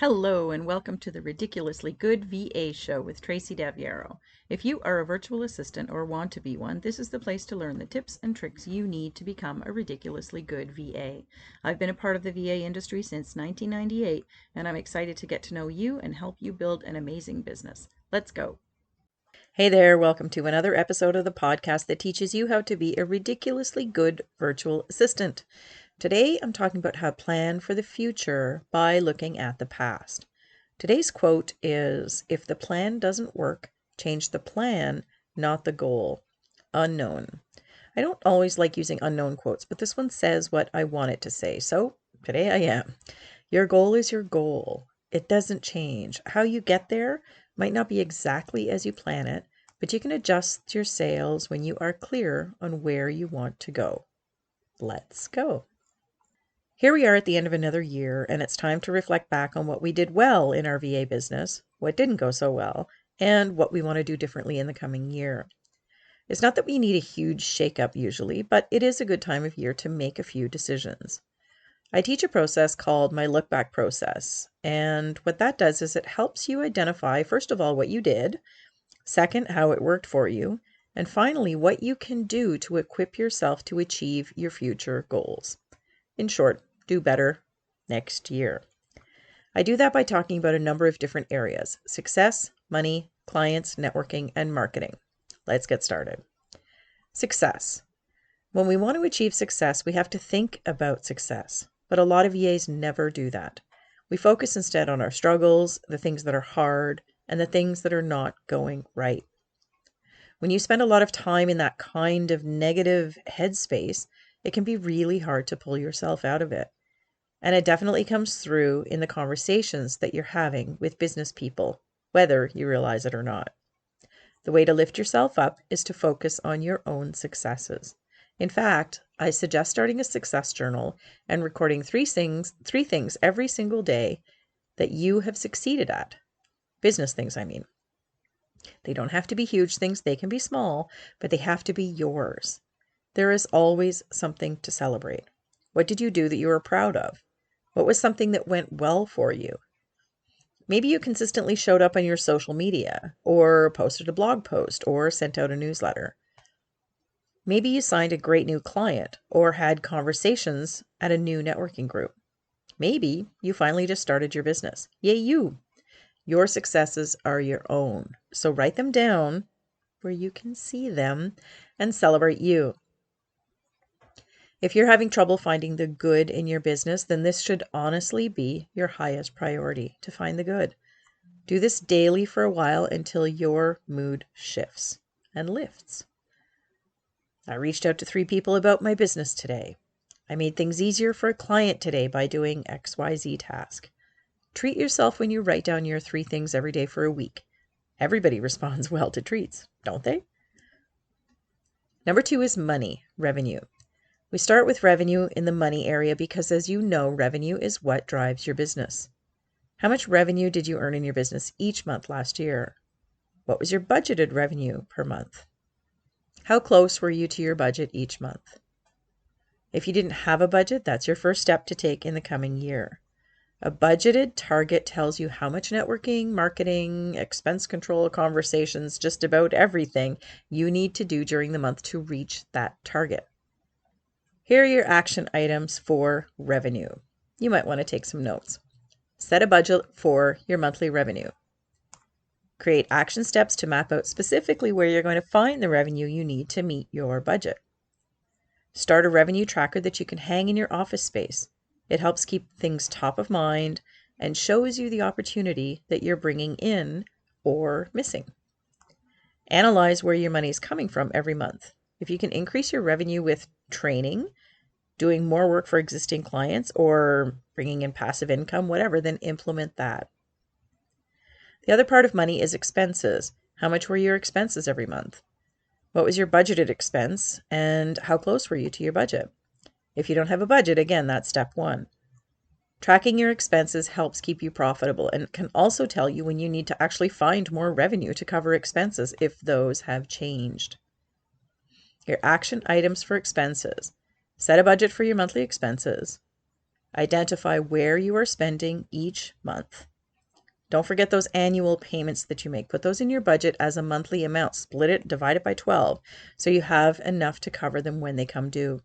Hello and welcome to the Ridiculously Good VA Show with Tracy Daviero. If you are a virtual assistant or want to be one, this is the place to learn the tips and tricks you need to become a ridiculously good VA. I've been a part of the VA industry since 1998, and I'm excited to get to know you and help you build an amazing business. Let's go. Hey there, welcome to another episode of the podcast that teaches you how to be a ridiculously good virtual assistant. Today, I'm talking about how to plan for the future by looking at the past. Today's quote is, "If the plan doesn't work, change the plan, not the goal." Unknown. I don't always like using unknown quotes, but this one says what I want it to say, so today I am. Your goal is your goal. It doesn't change. How you get there might not be exactly as you plan it, but you can adjust your sails when you are clear on where you want to go. Let's go. Here we are at the end of another year, and it's time to reflect back on what we did well in our VA business, what didn't go so well, and what we want to do differently in the coming year. It's not that we need a huge shakeup usually, but it is a good time of year to make a few decisions. I teach a process called my Lookback Process, and what that does is it helps you identify, first of all, what you did, second, how it worked for you, and finally, what you can do to equip yourself to achieve your future goals. In short, do better next year. I do that by talking about a number of different areas: success, money, clients, networking, and marketing. Let's get started. Success. When we want to achieve success, we have to think about success, but a lot of VAs never do that. We focus instead on our struggles, the things that are hard, and the things that are not going right. When you spend a lot of time in that kind of negative headspace, it can be really hard to pull yourself out of it. And it definitely comes through in the conversations that you're having with business people, whether you realize it or not. The way to lift yourself up is to focus on your own successes. In fact, I suggest starting a success journal and recording three things every single day that you have succeeded at. Business things, I mean. They don't have to be huge things, they can be small, but they have to be yours. There is always something to celebrate. What did you do that you were proud of? What was something that went well for you? Maybe you consistently showed up on your social media, or posted a blog post, or sent out a newsletter. Maybe you signed a great new client, or had conversations at a new networking group. Maybe you finally just started your business. Yay, you! Your successes are your own, so write them down where you can see them and celebrate you. If you're having trouble finding the good in your business, then this should honestly be your highest priority, to find the good. Do this daily for a while until your mood shifts and lifts. I reached out to 3 people about my business today. I made things easier for a client today by doing XYZ task. Treat yourself when you write down your 3 things every day for a week. Everybody responds well to treats, don't they? Number 2 is money, revenue. We start with revenue in the money area because, as you know, revenue is what drives your business. How much revenue did you earn in your business each month last year? What was your budgeted revenue per month? How close were you to your budget each month? If you didn't have a budget, that's your first step to take in the coming year. A budgeted target tells you how much networking, marketing, expense control, conversations, just about everything you need to do during the month to reach that target. Here are your action items for revenue. You might want to take some notes. Set a budget for your monthly revenue. Create action steps to map out specifically where you're going to find the revenue you need to meet your budget. Start a revenue tracker that you can hang in your office space. It helps keep things top of mind and shows you the opportunity that you're bringing in or missing. Analyze where your money is coming from every month. If you can increase your revenue with training, doing more work for existing clients, or bringing in passive income, whatever, then implement that. The other part of money is expenses. How much were your expenses every month? What was your budgeted expense, and how close were you to your budget? If you don't have a budget, again, that's step 1. Tracking your expenses helps keep you profitable and can also tell you when you need to actually find more revenue to cover expenses if those have changed. Your action items for expenses. Set a budget for your monthly expenses. Identify where you are spending each month. Don't forget those annual payments that you make. Put those in your budget as a monthly amount. Split it, divide it by 12, so you have enough to cover them when they come due.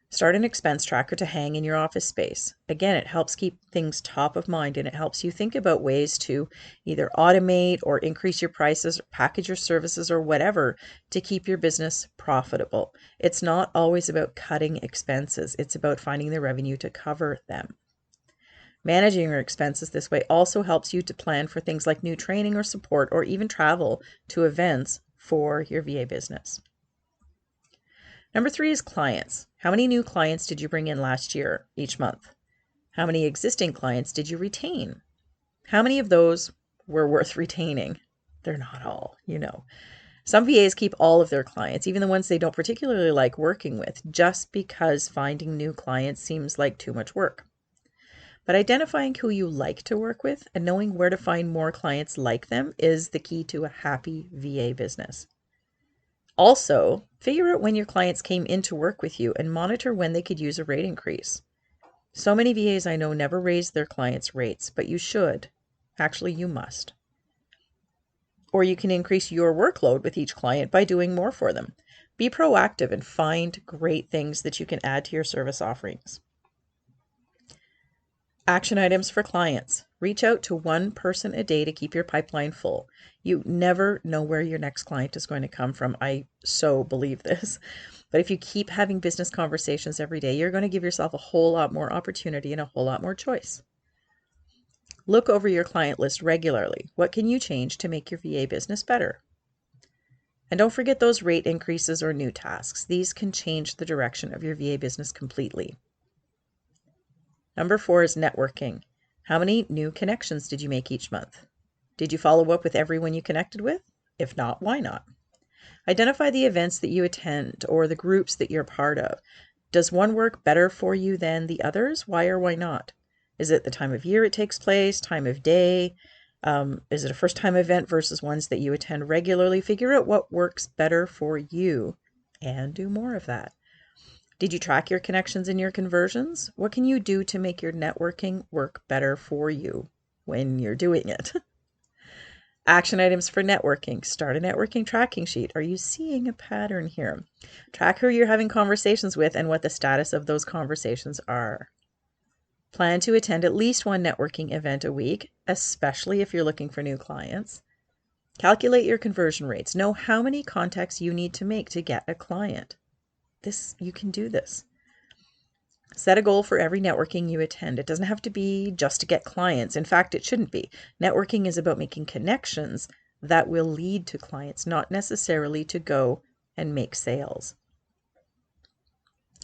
Start an expense tracker to hang in your office space. Again, it helps keep things top of mind, and it helps you think about ways to either automate or increase your prices or package your services or whatever to keep your business profitable. It's not always about cutting expenses. It's about finding the revenue to cover them. Managing your expenses this way also helps you to plan for things like new training or support or even travel to events for your VA business. Number 3 is clients. How many new clients did you bring in last year, each month? How many existing clients did you retain? How many of those were worth retaining? They're not all, you know. Some VAs keep all of their clients, even the ones they don't particularly like working with, just because finding new clients seems like too much work. But identifying who you like to work with and knowing where to find more clients like them is the key to a happy VA business. Also, figure out when your clients came in to work with you and monitor when they could use a rate increase. So many VAs I know never raise their clients' rates, but you should. Actually, you must. Or you can increase your workload with each client by doing more for them. Be proactive and find great things that you can add to your service offerings. Action items for clients. Reach out to one person a day to keep your pipeline full. You never know where your next client is going to come from. I so believe this. But if you keep having business conversations every day, you're going to give yourself a whole lot more opportunity and a whole lot more choice. Look over your client list regularly. What can you change to make your VA business better? And don't forget those rate increases or new tasks. These can change the direction of your VA business completely. Number 4 is networking. How many new connections did you make each month? Did you follow up with everyone you connected with? If not, why not? Identify the events that you attend or the groups that you're part of. Does one work better for you than the others? Why or why not? Is it the time of year it takes place, time of day? Is it a first-time event versus ones that you attend regularly? Figure out what works better for you and do more of that. Did you track your connections and your conversions? What can you do to make your networking work better for you when you're doing it? Action items for networking. Start a networking tracking sheet. Are you seeing a pattern here? Track who you're having conversations with and what the status of those conversations are. Plan to attend at least one networking event a week, especially if you're looking for new clients. Calculate your conversion rates. Know how many contacts you need to make to get a client. You can do this. Set a goal for every networking you attend. It doesn't have to be just to get clients. In fact, it shouldn't be. Networking is about making connections that will lead to clients, not necessarily to go and make sales.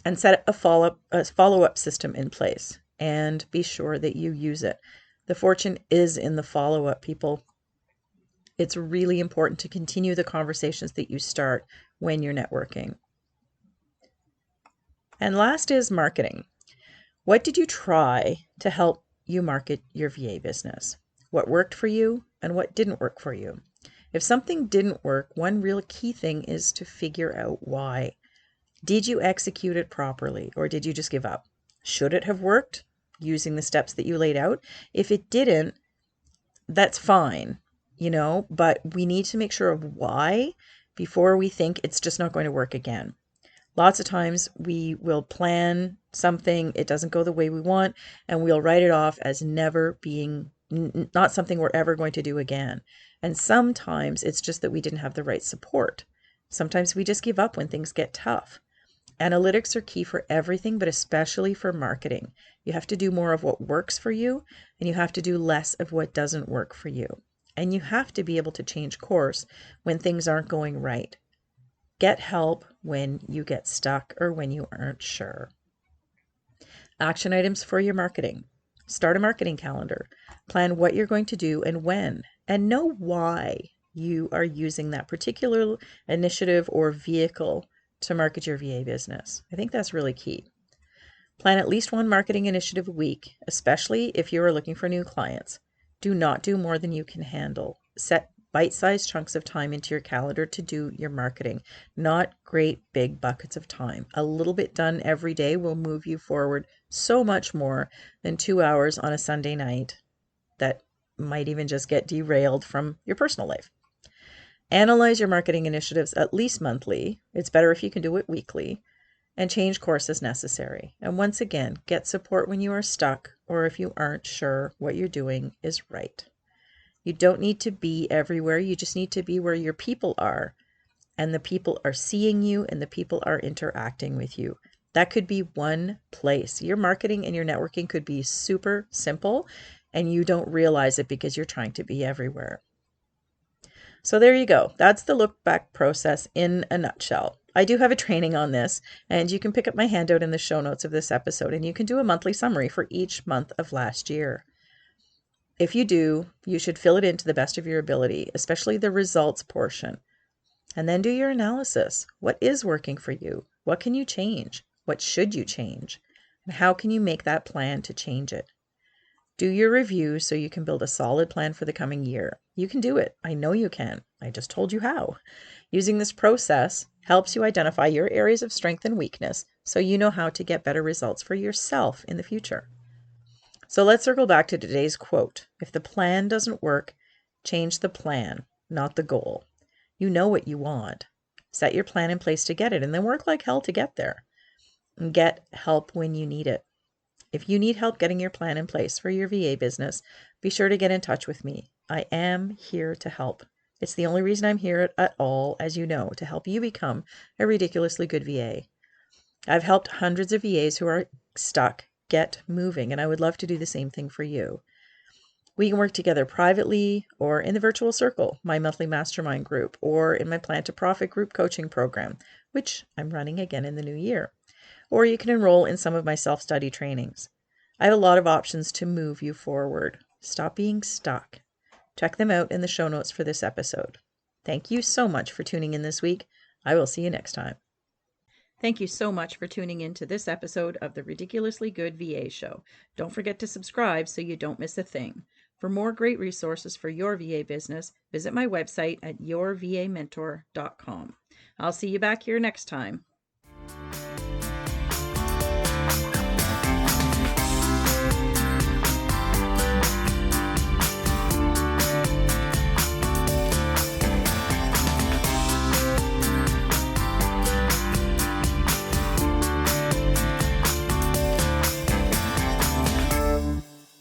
And set a follow-up system in place and be sure that you use it. The fortune is in the follow-up, people. It's really important to continue the conversations that you start when you're networking. And last is marketing. What did you try to help you market your VA business? What worked for you and what didn't work for you? If something didn't work, one real key thing is to figure out why. Did you execute it properly or did you just give up? Should it have worked using the steps that you laid out? If it didn't, that's fine, but we need to make sure of why before we think it's just not going to work again. Lots of times we will plan something, it doesn't go the way we want, and we'll write it off as never being, not something we're ever going to do again. And sometimes it's just that we didn't have the right support. Sometimes we just give up when things get tough. Analytics are key for everything, but especially for marketing. You have to do more of what works for you, and you have to do less of what doesn't work for you. And you have to be able to change course when things aren't going right. Get help when you get stuck or when you aren't sure. Action items for your marketing. Start a marketing calendar. Plan what you're going to do and when, and know why you are using that particular initiative or vehicle to market your VA business. I think that's really key. Plan at least one marketing initiative a week, especially if you are looking for new clients. Do not do more than you can handle. Set bite-sized chunks of time into your calendar to do your marketing, not great big buckets of time. A little bit done every day will move you forward so much more than 2 hours on a Sunday night that might even just get derailed from your personal life. Analyze your marketing initiatives at least monthly. It's better if you can do it weekly. And change course as necessary. And once again, get support when you are stuck or if you aren't sure what you're doing is right. You don't need to be everywhere. You just need to be where your people are. And the people are seeing you and the people are interacting with you. That could be one place. Your marketing and your networking could be super simple and you don't realize it because you're trying to be everywhere. So there you go. That's the look back process in a nutshell. I do have a training on this, and you can pick up my handout in the show notes of this episode, and you can do a monthly summary for each month of last year. If you do, you should fill it in to the best of your ability, especially the results portion. And then do your analysis. What is working for you? What can you change? What should you change? And how can you make that plan to change it? Do your review so you can build a solid plan for the coming year. You can do it. I know you can. I just told you how. Using this process helps you identify your areas of strength and weakness so you know how to get better results for yourself in the future. So let's circle back to today's quote. If the plan doesn't work, change the plan, not the goal. You know what you want. Set your plan in place to get it and then work like hell to get there. And get help when you need it. If you need help getting your plan in place for your VA business, be sure to get in touch with me. I am here to help. It's the only reason I'm here at all, as you know, to help you become a ridiculously good VA. I've helped hundreds of VAs who are stuck get moving, and I would love to do the same thing for you. We can work together privately or in the virtual circle, my monthly mastermind group, or in my Plan to Profit group coaching program, which I'm running again in the new year. Or you can enroll in some of my self-study trainings. I have a lot of options to move you forward. Stop being stuck. Check them out in the show notes for this episode. Thank you so much for tuning in this week. I will see you next time. Thank you so much for tuning in to this episode of the Ridiculously Good VA Show. Don't forget to subscribe so you don't miss a thing. For more great resources for your VA business, visit my website at yourvamentor.com. I'll see you back here next time.